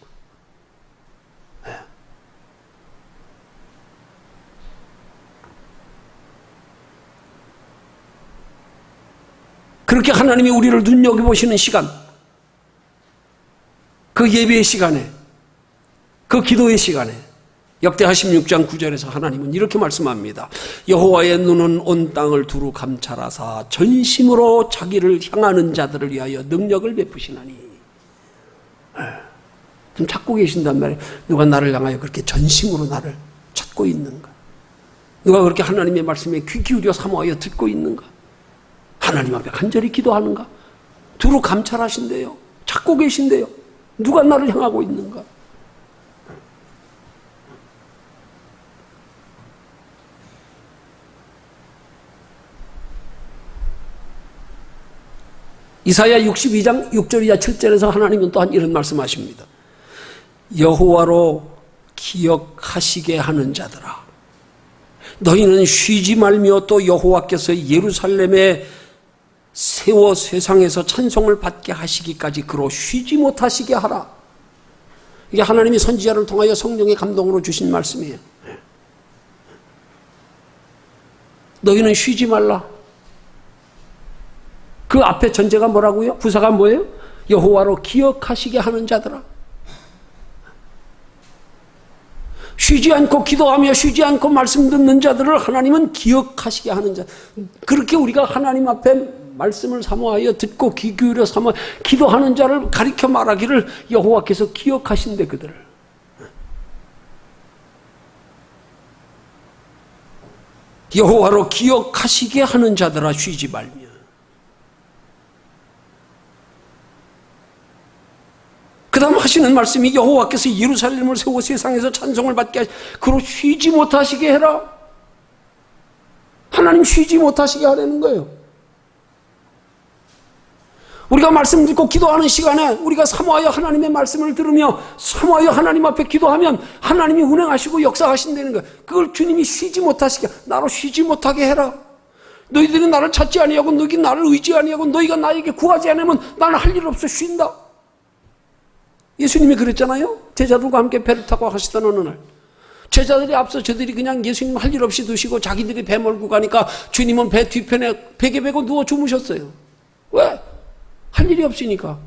그렇게 하나님이 우리를 눈여겨보시는 시간, 그 예배의 시간에, 그 기도의 시간에 역대하 16장 9절에서 하나님은 이렇게 말씀합니다. 여호와의 눈은 온 땅을 두루 감찰하사 전심으로 자기를 향하는 자들을 위하여 능력을 베푸시나니. 좀 찾고 계신단 말이에요. 누가 나를 향하여 그렇게 전심으로 나를 찾고 있는가? 누가 그렇게 하나님의 말씀에 귀 기울여 사모하여 듣고 있는가? 하나님 앞에 간절히 기도하는가? 두루 감찰하신대요. 찾고 계신대요. 누가 나를 향하고 있는가? 이사야 62장 6절 이하 7절에서 하나님은 또한 이런 말씀하십니다. 여호와로 기억하시게 하는 자들아, 너희는 쉬지 말며 또 여호와께서 예루살렘에 세워 세상에서 찬송을 받게 하시기까지 그로 쉬지 못하시게 하라. 이게 하나님이 선지자를 통하여 성령의 감동으로 주신 말씀이에요. 너희는 쉬지 말라. 그 앞에 전제가 뭐라고요? 부사가 뭐예요? 여호와로 기억하시게 하는 자들아. 쉬지 않고 기도하며 쉬지 않고 말씀 듣는 자들을 하나님은 기억하시게 하는 자. 그렇게 우리가 하나님 앞에 말씀을 사모하여 듣고 귀 기울여 사모 기도하는 자를 가리켜 말하기를 여호와께서 기억하신대 그들을. 여호와로 기억하시게 하는 자들아 쉬지 말며. 그 다음 하시는 말씀이 여호와께서 예루살렘을 세워 세상에서 찬송을 받게 하시 그로 쉬지 못하시게 해라. 하나님 쉬지 못하시게 하라는 거예요. 우리가 말씀 듣고 기도하는 시간에 우리가 사모하여 하나님의 말씀을 들으며 사모하여 하나님 앞에 기도하면 하나님이 운행하시고 역사하신다는 거예요. 그걸 주님이 쉬지 못하시게, 나로 쉬지 못하게 해라. 너희들이 나를 찾지 아니하고 너희 나를 의지 아니하고 너희가 나에게 구하지 않으면 나는 할 일 없어 쉰다. 예수님이 그랬잖아요. 제자들과 함께 배를 타고 가시던 어느 날 제자들이 앞서 저들이 그냥 예수님 할 일 없이 두시고 자기들이 배 몰고 가니까 주님은 배 뒤편에 베개 베고 누워 주무셨어요. 왜? 할 일이 없으니까.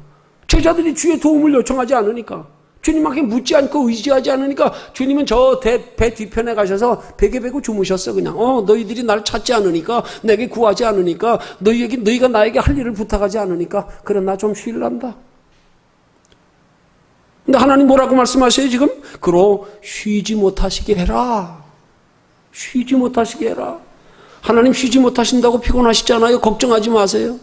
제자들이 주의 도움을 요청하지 않으니까. 주님께 묻지 않고 의지하지 않으니까 주님은 저 배 뒤편에 가셔서 베개 베고 주무셨어. 그냥 너희들이 날 찾지 않으니까, 내게 구하지 않으니까, 너희가 나에게 할 일을 부탁하지 않으니까 그래 나 좀 쉴란다. 근데 하나님 뭐라고 말씀하셔요 지금? 그로 쉬지 못하시게 해라. 쉬지 못하시게 해라. 하나님 쉬지 못하신다고 피곤하시잖아요. 걱정하지 마세요.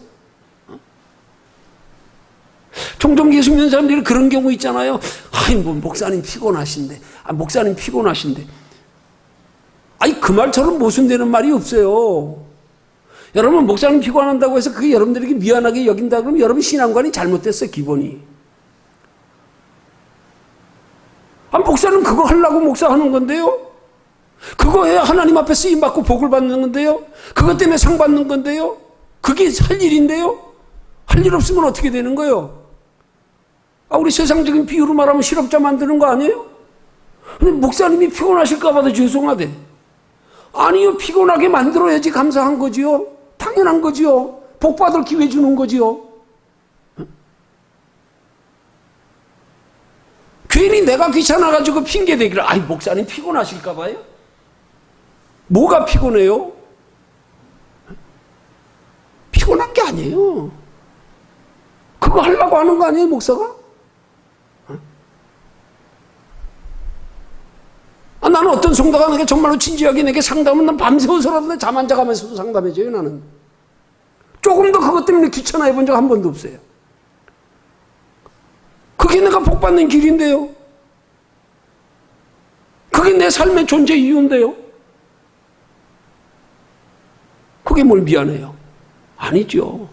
종종 예수 믿는 사람들이 그런 경우 있잖아요. 아이 뭐 목사님 피곤하신데, 목사님 피곤하신데. 아니 그 말처럼 모순되는 말이 없어요. 여러분 목사님 피곤한다고 해서 그게 여러분들에게 미안하게 여긴다 그러면 여러분 신앙관이 잘못됐어요. 기본이. 목사는 그거 하려고 목사하는 건데요. 그거 해야 하나님 앞에 쓰임받고 복을 받는 건데요. 그것 때문에 상 받는 건데요. 그게 할 일인데요. 할 일 없으면 어떻게 되는 거예요? 우리 세상적인 비유로 말하면 실업자 만드는 거 아니에요? 근데 목사님이 피곤하실까 봐도 죄송하대. 아니요, 피곤하게 만들어야지 감사한 거지요. 당연한 거지요. 복 받을 기회 주는 거지요. 괜히 내가 귀찮아가지고 핑계대기를, 목사님 피곤하실까 봐요? 뭐가 피곤해요? 피곤한 게 아니에요. 그거 하려고 하는 거 아니에요, 목사가? 나는 어떤 성도가 내게 정말로 진지하게 내게 상담은 난 밤새워서라도 잠 안 자가면서도 상담해줘요, 나는. 조금 더 그것 때문에 귀찮아해 본 적 한 번도 없어요. 그게 그게 내가 복받는 길인데요. 그게 내 삶의 존재 이유인데요. 그게 뭘 미안해요? 아니죠.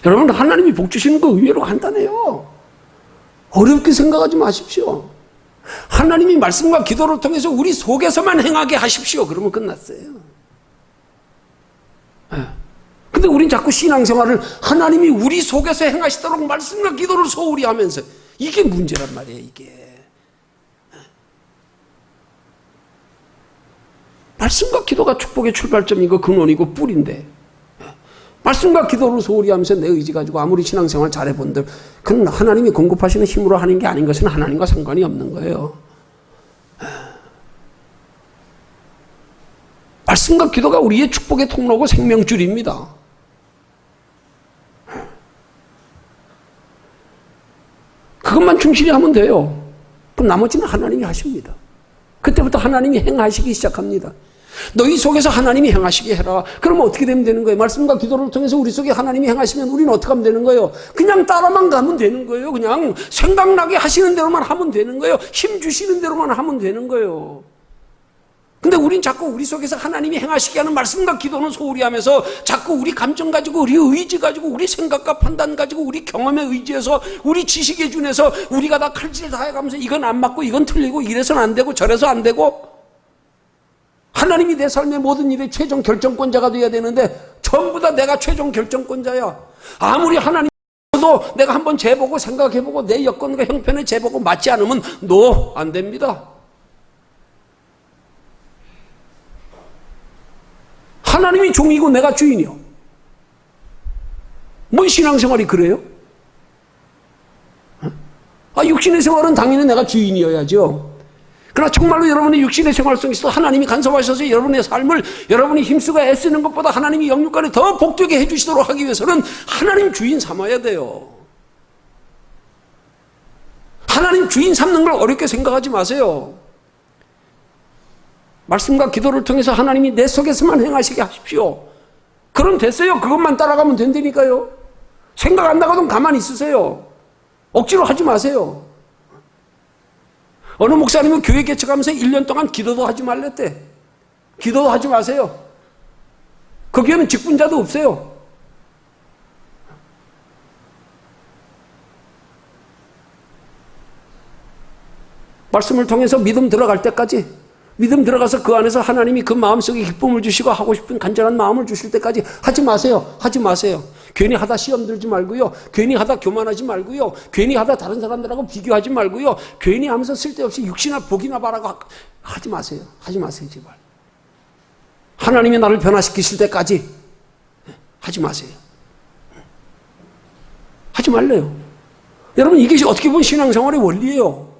여러분, 하나님이 복 주시는 거 의외로 간단해요. 어렵게 생각하지 마십시오. 하나님이 말씀과 기도를 통해서 우리 속에서만 행하게 하십시오. 그러면 끝났어요. 근데 우린 자꾸 신앙생활을 하나님이 우리 속에서 행하시도록 말씀과 기도를 소홀히 하면서, 이게 문제란 말이에요, 이게. 말씀과 기도가 축복의 출발점이고 근원이고 뿌리인데, 말씀과 기도를 소홀히 하면서 내 의지 가지고 아무리 신앙생활 잘해본들, 그건 하나님이 공급하시는 힘으로 하는 게 아닌 것은 하나님과 상관이 없는 거예요. 말씀과 기도가 우리의 축복의 통로고 생명줄입니다. 그것만 충실히 하면 돼요. 그럼 나머지는 하나님이 하십니다. 그때부터 하나님이 행하시기 시작합니다. 너희 속에서 하나님이 행하시게 해라. 그러면 어떻게 되면 되는 거예요? 말씀과 기도를 통해서 우리 속에 하나님이 행하시면 우리는 어떻게 하면 되는 거예요? 그냥 따라만 가면 되는 거예요. 그냥 생각나게 하시는 대로만 하면 되는 거예요. 힘 주시는 대로만 하면 되는 거예요. 근데 우린 자꾸 우리 속에서 하나님이 행하시게 하는 말씀과 기도는 소홀히 하면서 자꾸 우리 감정 가지고, 우리 의지 가지고, 우리 생각과 판단 가지고, 우리 경험에 의지해서, 우리 지식에 준해서 우리가 다 칼질 다 해가면서 이건 안 맞고 이건 틀리고 이래서는 안 되고 저래서 안 되고, 하나님이 내 삶의 모든 일의 최종 결정권자가 돼야 되는데 전부 다 내가 최종 결정권자야. 아무리 하나님도 내가 한번 재보고 생각해보고 내 여건과 형편에 재보고 맞지 않으면 안 됩니다. 하나님이 종이고 내가 주인이요. 뭔 신앙생활이 그래요? 육신의 생활은 당연히 내가 주인이어야죠. 그러나 정말로 여러분의 육신의 생활 속에서 하나님이 간섭하셔서 여러분의 삶을 여러분이 힘쓰고 애쓰는 것보다 하나님이 영육간에 더 복되게 해주시도록 하기 위해서는 하나님 주인 삼아야 돼요. 하나님 주인 삼는 걸 어렵게 생각하지 마세요. 말씀과 기도를 통해서 하나님이 내 속에서만 행하시게 하십시오. 그럼 됐어요. 그것만 따라가면 된다니까요. 생각 안 나가도 가만히 있으세요. 억지로 하지 마세요. 어느 목사님은 교회 개척하면서 1년 동안 기도도 하지 말랬대. 기도도 하지 마세요. 그 교회는 직분자도 없어요. 말씀을 통해서 믿음 들어갈 때까지, 믿음 들어가서 그 안에서 하나님이 그 마음속에 기쁨을 주시고 하고 싶은 간절한 마음을 주실 때까지 하지 마세요. 하지 마세요. 괜히 하다 시험 들지 말고요. 괜히 하다 교만하지 말고요. 괜히 하다 다른 사람들하고 비교하지 말고요. 괜히 하면서 쓸데없이 육신이나 복이나 바라고 하지 마세요. 하지 마세요, 제발. 하나님이 나를 변화시키실 때까지 하지 마세요. 하지 말래요. 여러분, 이게 어떻게 보면 신앙생활의 원리예요.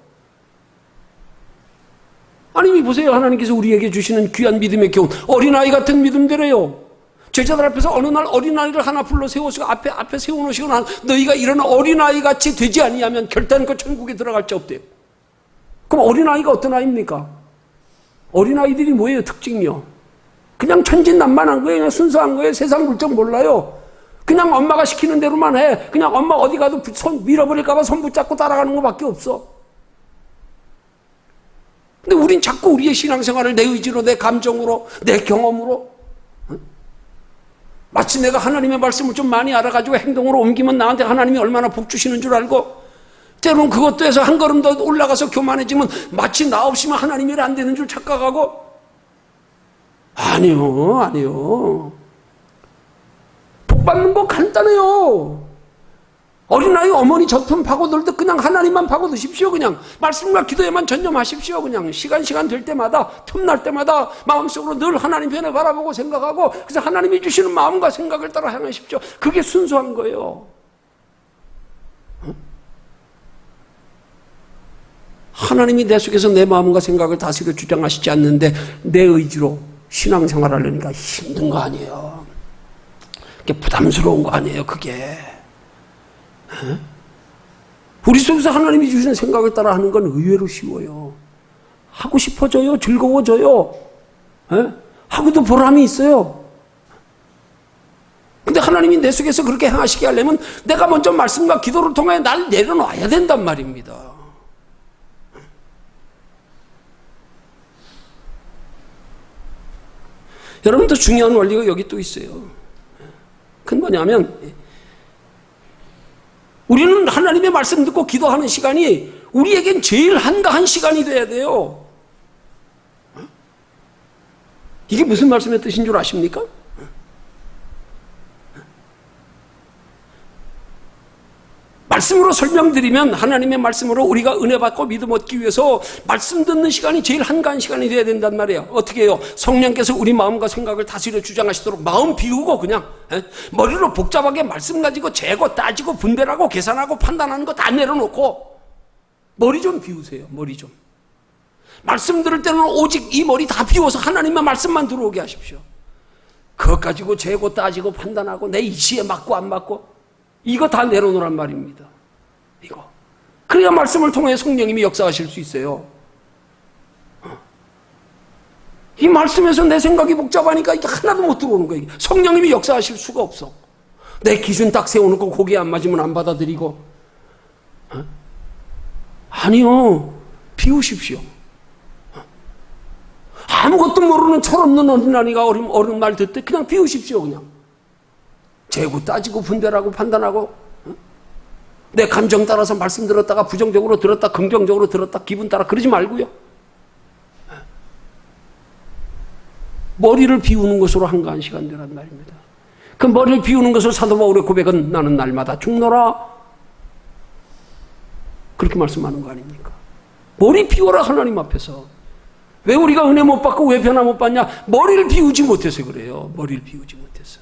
하나님이 보세요. 하나님께서 우리에게 주시는 귀한 믿음의 교훈, 어린아이 같은 믿음대로요. 제자들 앞에서 어느 날 어린아이를 하나 불러 세우시고 앞에 세워놓으시고 너희가 이런 어린아이 같이 되지 아니하면 결단코 천국에 들어갈 자 없대요. 그럼 어린아이가 어떤 아이입니까? 어린아이들이 뭐예요? 특징이요. 그냥 천진난만한 거예요. 그냥 순수한 거예요. 세상 물정 몰라요. 그냥 엄마가 시키는 대로만 해. 그냥 엄마 어디 가도 손 밀어버릴까 봐 손 붙잡고 따라가는 것밖에 없어. 근데 우린 자꾸 우리의 신앙생활을 내 의지로, 내 감정으로, 내 경험으로, 마치 내가 하나님의 말씀을 좀 많이 알아가지고 행동으로 옮기면 나한테 하나님이 얼마나 복 주시는 줄 알고, 때로는 그것도 해서 한 걸음 더 올라가서 교만해지면 마치 나 없이면 하나님이 일 안 되는 줄 착각하고. 아니요. 복 받는 거 간단해요. 어린아이 어머니 젖품 파고들듯 그냥 하나님만 파고드십시오. 그냥 말씀과 기도에만 전념하십시오. 그냥 시간 될 때마다, 틈날 때마다 마음속으로 늘 하나님 편에 바라보고 생각하고, 그래서 하나님이 주시는 마음과 생각을 따라 행하십시오. 그게 순수한 거예요. 하나님이 내 속에서 내 마음과 생각을 다스려 주장하시지 않는데 내 의지로 신앙생활 하려니까 힘든 거 아니에요. 그게 부담스러운 거 아니에요, 그게. 우리 속에서 하나님이 주시는 생각을 따라 하는 건 의외로 쉬워요. 하고 싶어져요. 즐거워져요. 하고도 보람이 있어요. 근데 하나님이 내 속에서 그렇게 행하시게 하려면 내가 먼저 말씀과 기도를 통해 날 내려놔야 된단 말입니다. 여러분, 더 중요한 원리가 여기 또 있어요. 그건 뭐냐면, 우리는 하나님의 말씀 듣고 기도하는 시간이 우리에겐 제일 한가한 시간이 돼야 돼요. 이게 무슨 말씀의 뜻인 줄 아십니까? 말씀으로 설명드리면 하나님의 말씀으로 우리가 은혜 받고 믿음 얻기 위해서 말씀 듣는 시간이 제일 한가한 시간이 돼야 된단 말이에요. 어떻게 해요? 성령께서 우리 마음과 생각을 다스려 주장하시도록 마음 비우고 그냥 머리로 복잡하게 말씀 가지고 재고 따지고 분별하고 계산하고 판단하는 거 다 내려놓고 머리 좀 비우세요. 머리 좀. 말씀 들을 때는 오직 이 머리 다 비워서 하나님의 말씀만 들어오게 하십시오. 그것 가지고 재고 따지고 판단하고 내 이치에 맞고 안 맞고 이거 다 내려놓으란 말입니다. 이거. 그래야 말씀을 통해 성령님이 역사하실 수 있어요. 이 말씀에서 내 생각이 복잡하니까 이게 하나도 못 들어오는 거예요. 성령님이 역사하실 수가 없어. 내 기준 딱 세워놓고 거기에 안 맞으면 안 받아들이고. 아니요. 비우십시오. 아무것도 모르는 철없는 어린아이가 어른 말 듣듯 그냥 비우십시오. 그냥. 재고 따지고 분별하고 판단하고 내 감정 따라서 말씀 들었다가 부정적으로 들었다 긍정적으로 들었다 기분 따라 그러지 말고요. 머리를 비우는 것으로 한가한 시간이란 말입니다. 그 머리를 비우는 것을 사도 바울의 고백은 나는 날마다 죽노라 그렇게 말씀하는 거 아닙니까? 머리 비워라 하나님 앞에서. 왜 우리가 은혜 못 받고 왜 변화 못 받냐? 머리를 비우지 못해서 그래요. 머리를 비우지 못해서.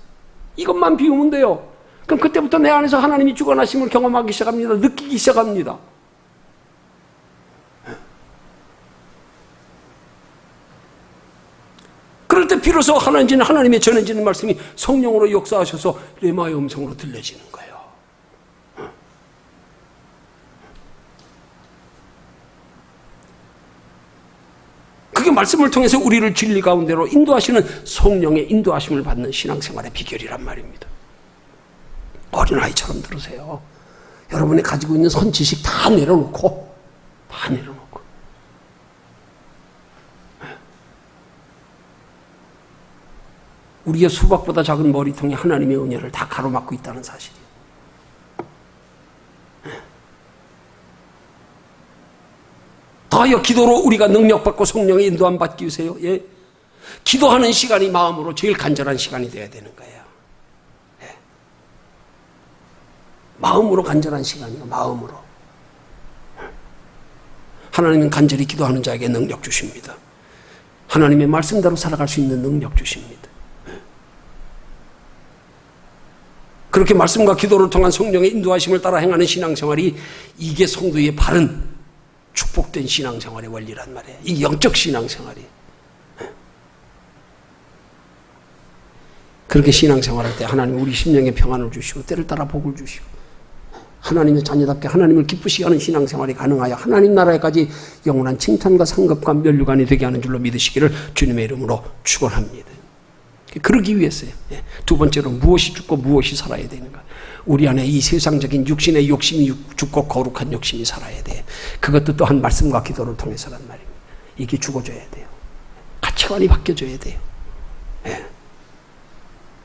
이것만 비우면 돼요. 그럼 그때부터 내 안에서 하나님이 주관하심을 경험하기 시작합니다. 느끼기 시작합니다. 그럴 때 비로소 하나님의 전해지는 말씀이 성령으로 역사하셔서 레마의 음성으로 들려지는 거예요. 그게 말씀을 통해서 우리를 진리 가운데로 인도하시는 성령의 인도하심을 받는 신앙생활의 비결이란 말입니다. 어린아이처럼 들으세요. 여러분이 가지고 있는 선지식 다 내려놓고 우리의 수박보다 작은 머리통에 하나님의 은혜를 다 가로막고 있다는 사실이에요. 더하여 기도로 우리가 능력받고 성령의 인도함 받기 위해서요. 예. 기도하는 시간이 마음으로 제일 간절한 시간이 되어야 되는 거예요. 예. 마음으로 간절한 시간이요. 마음으로. 하나님은 간절히 기도하는 자에게 능력 주십니다. 하나님의 말씀대로 살아갈 수 있는 능력 주십니다. 예. 그렇게 말씀과 기도를 통한 성령의 인도하심을 따라 행하는 신앙생활이 이게 성도의 바른 축복된 신앙생활의 원리란 말이에요. 이 영적 신앙생활이. 그렇게 신앙생활할 때 하나님 우리 심령에 평안을 주시고 때를 따라 복을 주시고 하나님의 자녀답게 하나님을 기쁘시게 하는 신앙생활이 가능하여 하나님 나라에까지 영원한 칭찬과 상급과 면류관이 되게 하는 줄로 믿으시기를 주님의 이름으로 축원합니다. 그러기 위해서요. 두 번째로 무엇이 죽고 무엇이 살아야 되는가. 우리 안에 이 세상적인 육신의 욕심이 죽고 거룩한 욕심이 살아야 돼. 그것도 또한 말씀과 기도를 통해서란 말입니다. 이게 죽어져야 돼요. 가치관이 바뀌어져야 돼요. 예.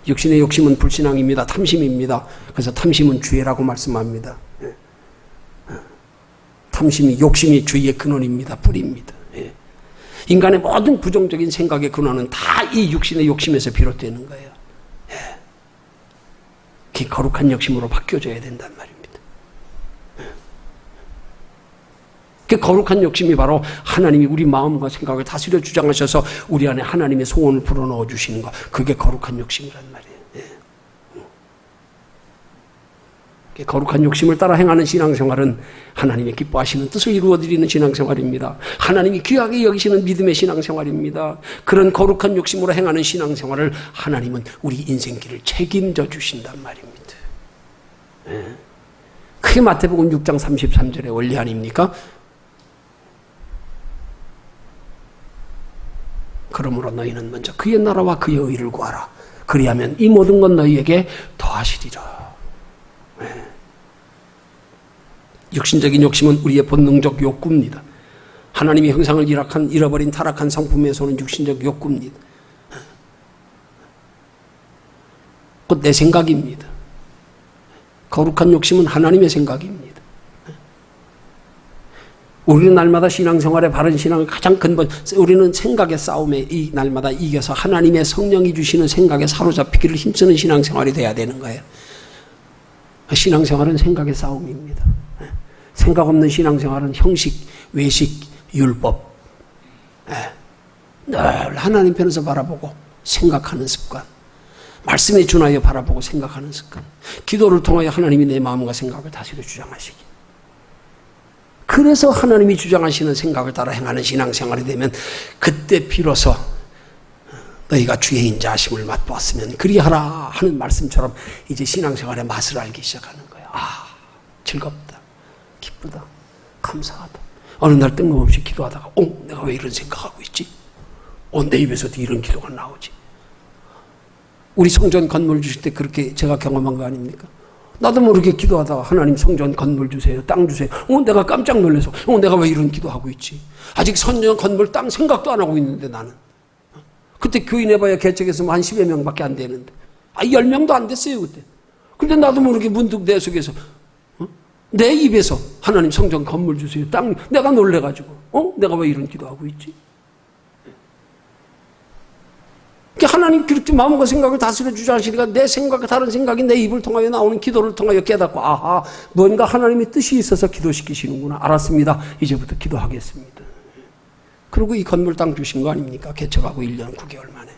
육신의 욕심은 불신앙입니다. 탐심입니다. 그래서 탐심은 죄라고 말씀합니다. 예. 탐심이 욕심이 죄의 근원입니다. 불입니다. 예. 인간의 모든 부정적인 생각의 근원은 다 이 육신의 욕심에서 비롯되는 거예요. 그 거룩한 욕심으로 바뀌어져야 된단 말입니다. 그 거룩한 욕심이 바로 하나님이 우리 마음과 생각을 다스려 주장하셔서 우리 안에 하나님의 소원을 불어넣어 주시는 것, 그게 거룩한 욕심이란 말이에요. 거룩한 욕심을 따라 행하는 신앙생활은 하나님의 기뻐하시는 뜻을 이루어드리는 신앙생활입니다. 하나님이 귀하게 여기시는 믿음의 신앙생활입니다. 그런 거룩한 욕심으로 행하는 신앙생활을 하나님은 우리 인생길을 책임져 주신단 말입니다. 그게 마태복음 6장 33절의 원리 아닙니까? 그러므로 너희는 먼저 그의 나라와 그의 의를 구하라. 그리하면 이 모든 건 너희에게 더하시리라. 네. 육신적인 욕심은 우리의 본능적 욕구입니다. 하나님의 형상을 잃어버린 타락한 성품에서 오는 육신적 욕구입니다. 곧 내 생각입니다. 거룩한 욕심은 하나님의 생각입니다. 우리는 날마다 신앙생활의 바른 신앙을 가장 근본, 우리는 생각의 싸움에 이 날마다 이겨서 하나님의 성령이 주시는 생각에 사로잡히기를 힘쓰는 신앙생활이 돼야 되는 거예요. 신앙생활은 생각의 싸움입니다. 생각 없는 신앙생활은 형식, 외식, 율법. 늘 하나님 편에서 바라보고 생각하는 습관. 말씀에 준하여 바라보고 생각하는 습관. 기도를 통하여 하나님이 내 마음과 생각을 다스려 주장하시기. 그래서 하나님이 주장하시는 생각을 따라 행하는 신앙생활이 되면 그때 비로소 너희가 주의 인자하심을 맛보았으면 그리하라 하는 말씀처럼 이제 신앙생활의 맛을 알기 시작하는 거예요. 아, 즐겁다, 기쁘다, 감사하다. 어느 날 뜬금없이 기도하다가 내가 왜 이런 생각하고 있지? 내 입에서도 이런 기도가 나오지. 우리 성전 건물 주실 때 그렇게 제가 경험한 거 아닙니까? 나도 모르게 기도하다가 하나님 성전 건물 주세요. 땅 주세요. 내가 깜짝 놀라서 내가 왜 이런 기도하고 있지? 아직 성전 건물 땅 생각도 안 하고 있는데 나는. 그때 교인 해봐야 개척해서 한 10여 명밖에 안 되는데 10명도 안 됐어요 그때. 근데 나도 모르게 문득 내 속에서 내 입에서 하나님 성전 건물 주세요. 땅. 내가 놀래가지고 내가 왜 이런 기도하고 있지? 하나님 그렇게 마음과 생각을 다스려 주장하시니까 내 생각과 다른 생각이 내 입을 통하여 나오는 기도를 통하여 깨닫고 아하, 뭔가 하나님의 뜻이 있어서 기도시키시는구나. 알았습니다. 이제부터 기도하겠습니다. 그리고 이 건물 땅 주신 거 아닙니까? 개척하고 1년 9개월 만에.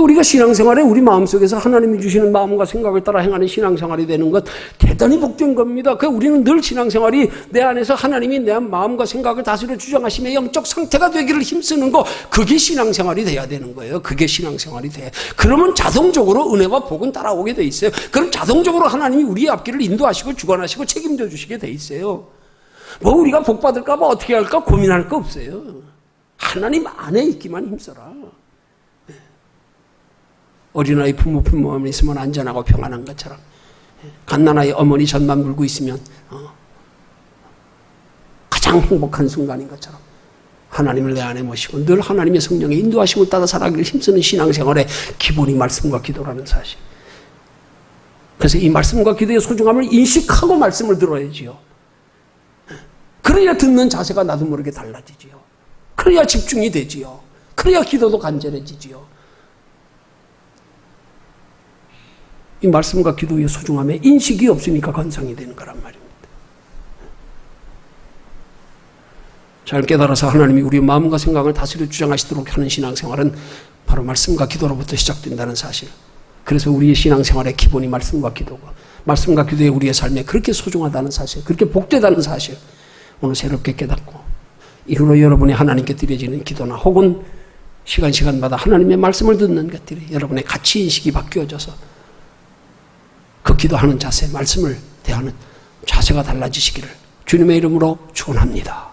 우리가 신앙생활에 우리 마음속에서 하나님이 주시는 마음과 생각을 따라 행하는 신앙생활이 되는 것 대단히 복된 겁니다. 우리는 늘 신앙생활이 내 안에서 하나님이 내 마음과 생각을 다스려 주장하심의 영적 상태가 되기를 힘쓰는 거, 그게 신앙생활이 돼야 되는 거예요. 그게 신앙생활이 돼. 그러면 자동적으로 은혜와 복은 따라오게 돼 있어요. 그럼 자동적으로 하나님이 우리의 앞길을 인도하시고 주관하시고 책임져 주시게 돼 있어요. 우리가 복 받을까 봐 어떻게 할까 고민할 거 없어요. 하나님 안에 있기만 힘써라. 어린아이 부모 품모함에 있으면 안전하고 평안한 것처럼, 갓난아이 어머니 젖만 물고 있으면 가장 행복한 순간인 것처럼 하나님을 내 안에 모시고 늘 하나님의 성령의 인도하심을 따라 살아가기를 힘쓰는 신앙생활의 기본이 말씀과 기도라는 사실. 그래서 이 말씀과 기도의 소중함을 인식하고 말씀을 들어야지요. 그래야 듣는 자세가 나도 모르게 달라지지요. 그래야 집중이 되지요. 그래야 기도도 간절해지지요. 이 말씀과 기도의 소중함에 인식이 없으니까 건성이 되는 거란 말입니다. 잘 깨달아서 하나님이 우리의 마음과 생각을 다스려 주장하시도록 하는 신앙생활은 바로 말씀과 기도로부터 시작된다는 사실. 그래서 우리의 신앙생활의 기본이 말씀과 기도고, 말씀과 기도에 우리의 삶에 그렇게 소중하다는 사실, 그렇게 복되다는 사실, 오늘 새롭게 깨닫고 이후로 여러분이 하나님께 드려지는 기도나 혹은 시간마다 하나님의 말씀을 듣는 것들이 여러분의 가치 인식이 바뀌어져서 그 기도하는 자세, 말씀을 대하는 자세가 달라지시기를 주님의 이름으로 축원합니다.